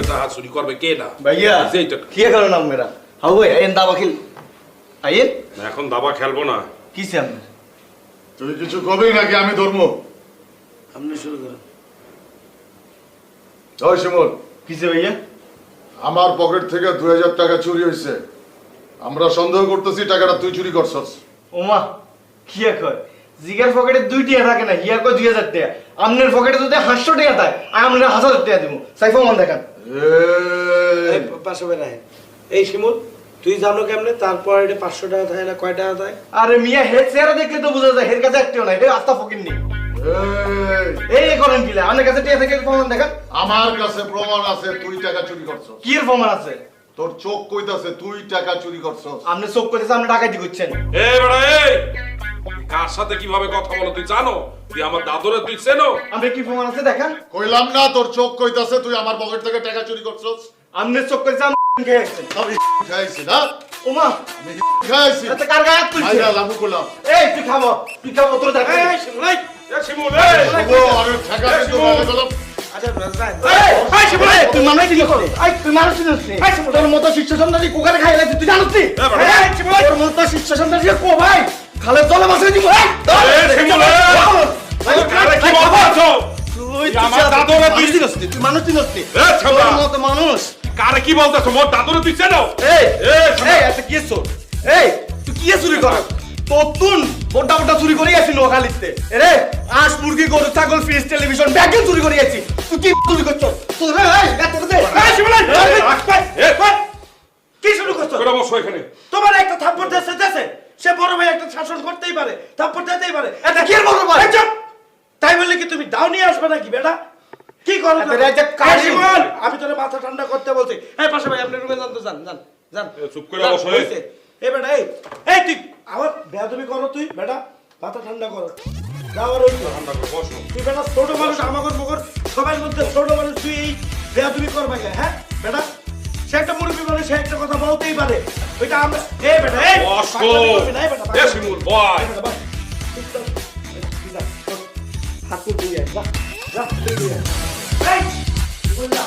টাকা চুরি করবে কে না भैया क्या करो नाम मेरा हाँ भाई आयन दावा खेल आयन এখন দাবা খেলবো না किसे हमने তুই কিছু কবি নাকি আমি ধর্ম हमने शुरू करा ওই শিমুল किसे भैया আমার পকেট থেকে 2000 টাকা চুরি হয়েছে আমরা সন্দেহ করতেছি টাকাটা তুই চুরি করছস ওমা কিয়া কয় জিগার পকেটে 2 টাকা থাকে না হিয়া কয় 2000 টাকা আমনের পকেটে যদি 500 টাকা থাকে আমরা 1000 টাকা দিমু সাইফা মান দেখান এই পাশে বেড়ায় এই শিমুল তুই জানো কেমনে তারপর এটা 500 টাকা থাকে না কয় টাকা থাকে আরে মিয়া হেড চেহারা দেখলে তো বোঝা যায় হের কাছে একটাও নাই এটা আস্তা ফকির নেই এই করেন কিলা আপনার কাছে টাকা থেকে প্রমাণ দেখান আমার কাছে প্রমাণ আছে তুই টাকা চুরি করছস কি এর প্রমাণ আছে তোর চোখ কইতাছে তুই টাকা চুরি করছস আপনি চোখ কইতেছে আপনি ডাকাতি করছেন এই বড় এই কার সাথে কিভাবে কথা বলো তুই জানো তুই আমার দাদুরে তুই চেনো আপনি কি প্রমাণ আছে দেখান কইলাম না তোর চোখ কইতাছে তুই আমার পকেট থেকে টাকা চুরি করছস আপনি চোখ কইতেছে আপনি খেয়ে গেছেন আমি খাইছি না ওমা আমি খাইছি এটা কার গায়ে হাত তুলছে আইরা লাভু কইলাম এই তুই খাবো তোর দেখা এই শিমুল এই শিমুল এই ও আরে ঠেকা কিন্তু বলে গেলাম আচ্ছা রাজা এই শিবুল তুই মানুষ দিলি করে এই তুই মানুষ দিলিস এই শিবুল তোর মতো শিষ্য সন্তানই কোকারে খাইলা তুই জানিস নি এই শিবুল তোর মতো শিষ্য সন্তানই কো ভাই খালে জলে বসে দিব এই শিমুল আরে কি বলছো তুই আমার দাদুরে তুই তুই মানুষ দিলিস নি এই ছাবা তোর মতো মানুষ কারে কি বলতেছো মোর দাদুরে তুই চেনো এই এই এই এত কি এসো এই তুই কি চুরি কর তোতুন বড় বড় চুরি করে গেছিস নোয়াখালীতে রে আজ মুরগি গরু ছাগল ফিশ টেলিভিশন ব্যাগ চুরি করে গেছিস তুই কি চুরি করছ তোর এই এত দে এই শিবলাই এই কি শুরু করছো তোরা বসো এখানে তোমার একটা থাপ্পড় দেছে সে বড় ভাই একটা শাসন করতেই পারে থাপ্পড় দিতেই পারে এটা কি বড় ভাই এই চুপ! তাই বললে কি তুমি দাও নিয়ে আসবে নাকি বেটা কি করো এত রাজা কালি শিমুল আমি তোরে মাথা ঠান্ডা করতে বলছি এই পাশে ভাই আপনি রুমে যান তো যান চুপ করে বসো এই এই বেটা এই তুই আবার বেয়াদবি করো তুই বেটা মাথা ঠান্ডা করো যাও আর ওই ঠান্ডা করে বসো তুই বেটা ছোট মানুষ আমাগর মগর সবার মধ্যে ছোট মানুষ তুই এই বেয়াদবি করবা কেন হ্যাঁ বেটা সে একটা মুরব্বী মানুষ সে একটা কথা বলতেই পারে ওইটা আমরা এই বেটা এই বসো পাগলামি করবি না, এই বেটা, এ শিমুল বয় এই বেটা, বাস। চুপচাপ। এই, যা, হাত তুল দিয়ে আয়, যা, যা, তুই দিয়ে আয়। এই, বল যা।